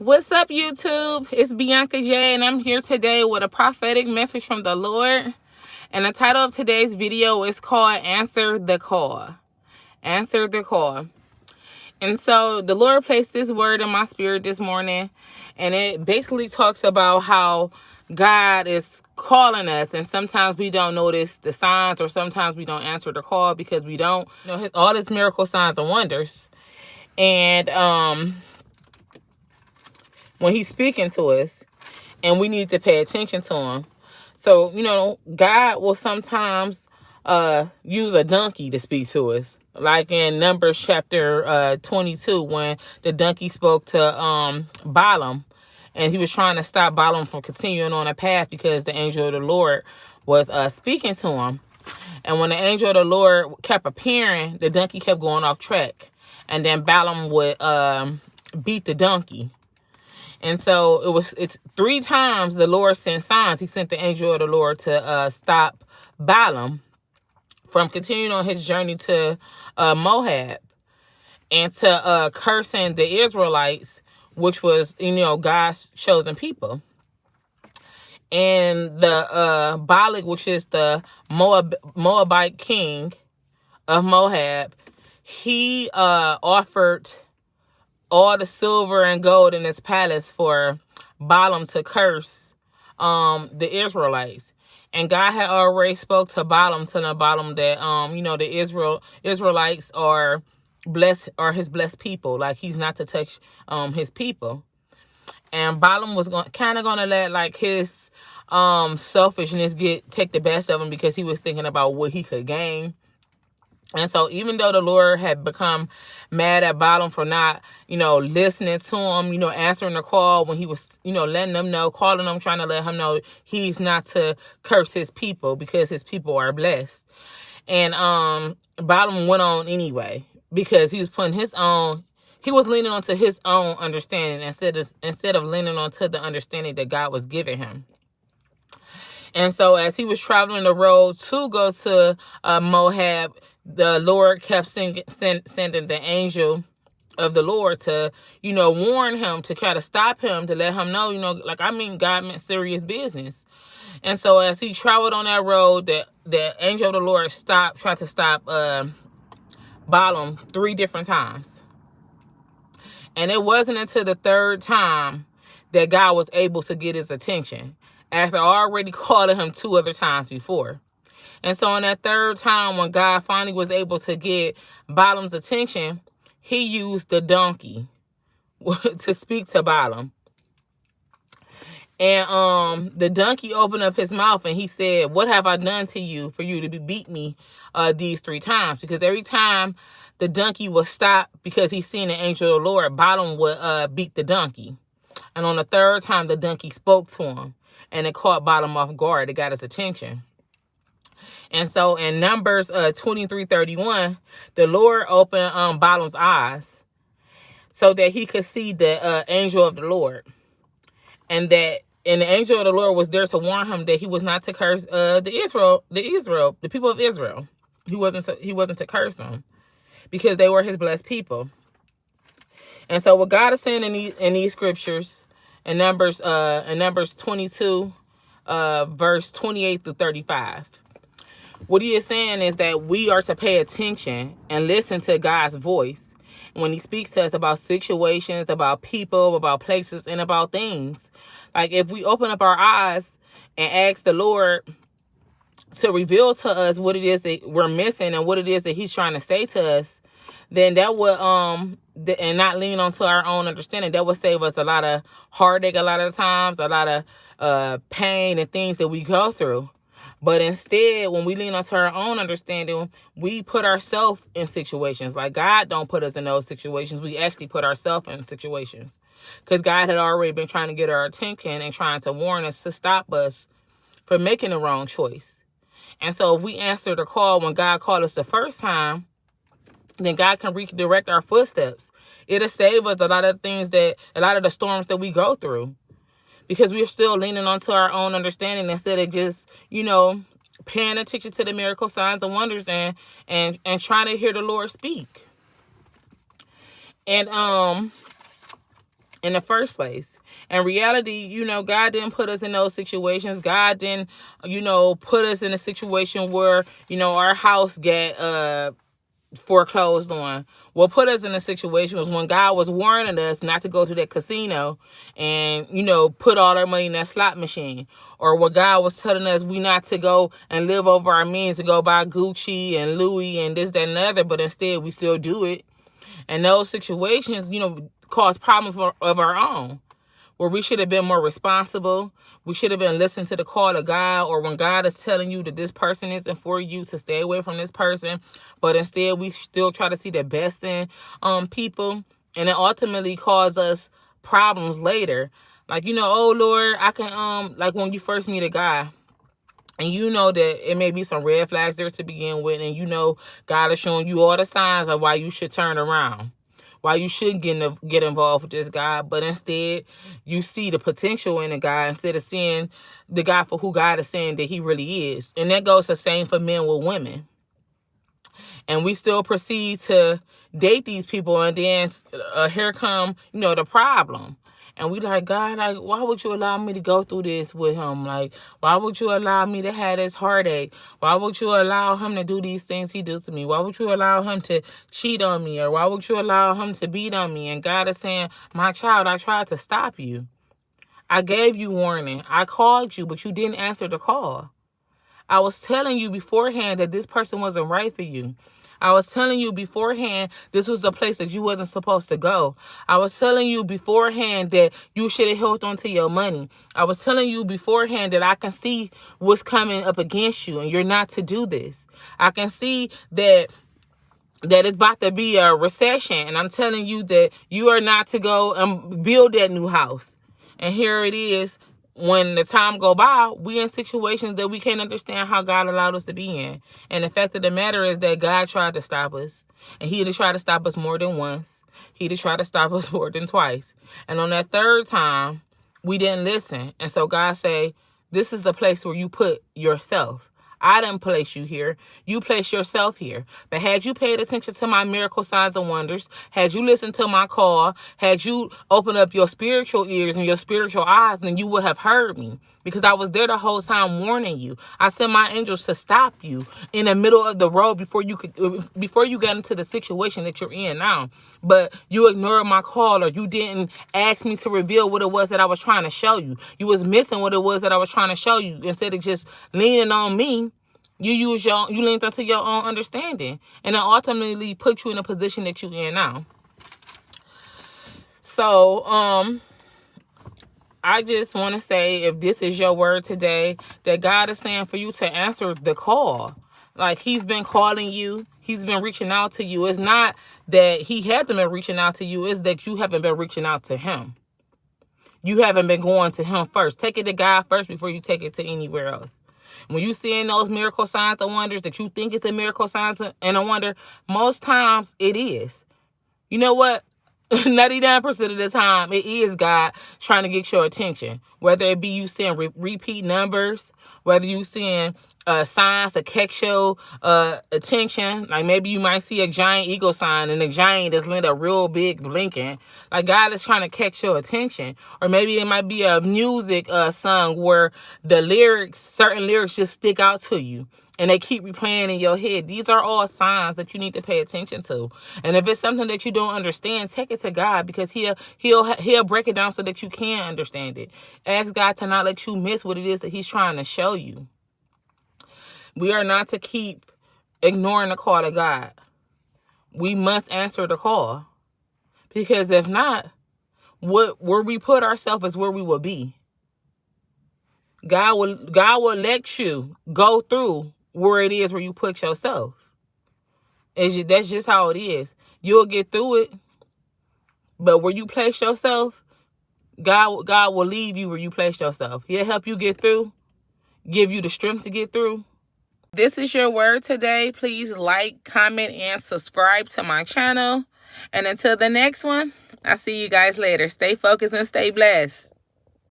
What's up, YouTube? It's Bianca J, and I'm here today with a prophetic message from the Lord. And the title of today's video is called Answer the Call. Answer the Call. And so the Lord placed this word in my spirit this morning, and it basically talks about how God is calling us, and sometimes we don't notice the signs, or sometimes we don't answer the call because we don't know all His miracle signs and wonders. And when He's speaking to us, and we need to pay attention to Him. So, God will sometimes use a donkey to speak to us. Like in Numbers chapter 22, when the donkey spoke to Balaam, and he was trying to stop Balaam from continuing on a path because the angel of the Lord was speaking to him. And when the angel of the Lord kept appearing, the donkey kept going off track. And then Balaam would beat the donkey. And so it's 3 times the Lord sent signs. He sent the angel of the Lord to stop Balaam from continuing on his journey to Moab, and to cursing the Israelites, which was, God's chosen people. And the Balak, which is the Moabite king of Moab, he offered all the silver and gold in his palace for Balaam to curse the Israelites. And God had already spoke to Balaam, telling Balaam that the Israelites are blessed, are his blessed people. Like, he's not to touch his people. And Balaam was kind of gonna let like his selfishness take the best of him, because he was thinking about what he could gain. And so even though the Lord had become mad at Balaam for not, listening to him, answering the call when he was, letting them know, calling them, trying to let him know he's not to curse his people because his people are blessed. And Balaam went on anyway, because he was he was leaning onto his own understanding instead of leaning onto the understanding that God was giving him. And so as he was traveling the road to go to Moab, the Lord kept sending the angel of the Lord to, warn him, to try to stop him, to let him know, God meant serious business. And so as he traveled on that road, the angel of the Lord tried to stop Balaam 3 different times. And it wasn't until the 3rd time that God was able to get his attention, after already calling him 2 other times before. And so on that 3rd time, when God finally was able to get Balaam's attention, he used the donkey to speak to Balaam. And the donkey opened up his mouth, and he said, "What have I done to you for you to beat me these 3 times?" Because every time the donkey would stop because he seen the angel of the Lord, Balaam would beat the donkey. And on the 3rd time, the donkey spoke to him, and it caught Balaam off guard. It got his attention. And so in Numbers 23:31, the Lord opened Balaam's eyes so that he could see the angel of the Lord. And the angel of the Lord was there to warn him that he was not to curse the people of Israel. He wasn't to curse them, because they were his blessed people. And so what God is saying in these scriptures, in Numbers 22, verse 28 through 35. What he is saying is that we are to pay attention and listen to God's voice when he speaks to us about situations, about people, about places, and about things. Like, if we open up our eyes and ask the Lord to reveal to us what it is that we're missing and what it is that he's trying to say to us, then that would, and not lean onto our own understanding, that would save us a lot of heartache a lot of times, a lot of pain and things that we go through. But instead, when we lean onto our own understanding, we put ourselves in situations. Like, God don't put us in those situations. We actually put ourselves in situations, because God had already been trying to get our attention and trying to warn us, to stop us from making the wrong choice. And so if we answer the call when God called us the first time, then God can redirect our footsteps. It'll save us a lot of the storms that we go through, because we're still leaning onto our own understanding instead of just, paying attention to the miracle signs and wonders and trying to hear the Lord speak. And in the first place. In reality, God didn't put us in those situations. God didn't, put us in a situation where, our house get foreclosed on. What put us in a situation was when God was warning us not to go to that casino and, put all our money in that slot machine. Or what God was telling us we not to go and live over our means and go buy Gucci and Louis and this, that, and the other, but instead we still do it. And those situations, cause problems of our own, where we should have been more responsible. We should have been listening to the call of God, or when God is telling you that this person isn't for you, to stay away from this person. But instead, we still try to see the best in people, and it ultimately causes us problems later. Like, oh Lord, I can like when you first meet a guy, and that it may be some red flags there to begin with, and God is showing you all the signs of why you should turn around, why you shouldn't get involved with this guy, but instead you see the potential in the guy instead of seeing the guy for who God is saying that he really is. And that goes the same for men with women. And we still proceed to date these people, and then here come, the problem. And we like, God, like, why would you allow me to go through this with him? Like, why would you allow me to have this heartache? Why would you allow him to do these things he do to me? Why would you allow him to cheat on me? Or why would you allow him to beat on me? And God is saying, my child, I tried to stop you. I gave you warning. I called you, but you didn't answer the call. I was telling you beforehand that this person wasn't right for you. I was telling you beforehand this was the place that you wasn't supposed to go. I was telling you beforehand that you should have held on to your money. I was telling you beforehand that I can see what's coming up against you and you're not to do this. I can see that it's about to be a recession, and I'm telling you that you are not to go and build that new house. And here it is. When the time go by, we in situations that we can't understand how God allowed us to be in. And the fact of the matter is that God tried to stop us. And he did try to stop us more than once. He did try to stop us more than twice. And on that third time, we didn't listen. And so God say, this is the place where you put yourself. I didn't place you here. You place yourself here. But had you paid attention to my miracle signs and wonders, had you listened to my call, had you opened up your spiritual ears and your spiritual eyes, then you would have heard me. Because I was there the whole time warning you. I sent my angels to stop you in the middle of the road before you got into the situation that you're in now. But you ignored my call, or you didn't ask me to reveal what it was that I was trying to show you. You was missing what it was that I was trying to show you. Instead of just leaning on me, you leaned onto your own understanding. And it ultimately put you in a position that you're in now. So, I just want to say, if this is your word today, that God is saying for you to answer the call. Like, he's been calling you. He's been reaching out to you. It's not that he hasn't been reaching out to you. It's that you haven't been reaching out to him. You haven't been going to him first. Take it to God first before you take it to anywhere else. When you seeing those miracle signs and wonders that you think it's a miracle sign and a wonder, most times it is. You know what? 99% of the time, it is God trying to get your attention. Whether it be you seeing repeat numbers, whether you seeing signs to catch your attention. Like maybe you might see a giant eagle sign and the giant is lit a real big blinking. Like God is trying to catch your attention. Or maybe it might be a music song where the lyrics, certain lyrics just stick out to you. And they keep replaying in your head. These are all signs that you need to pay attention to. And if it's something that you don't understand, take it to God, because he'll break it down so that you can understand it. Ask God to not let you miss what it is that he's trying to show you. We are not to keep ignoring the call of God. We must answer the call. Because if not, where we put ourselves is where we will be. God will let you go through where it is where you put yourself. That's just how it is. You'll get through it, but where you place yourself, God will leave you where you place yourself. He'll help you get through, give you the strength to get through. This is your word today. Please like, comment, and subscribe to my channel. And until the next one, I'll see you guys later. Stay focused and stay blessed.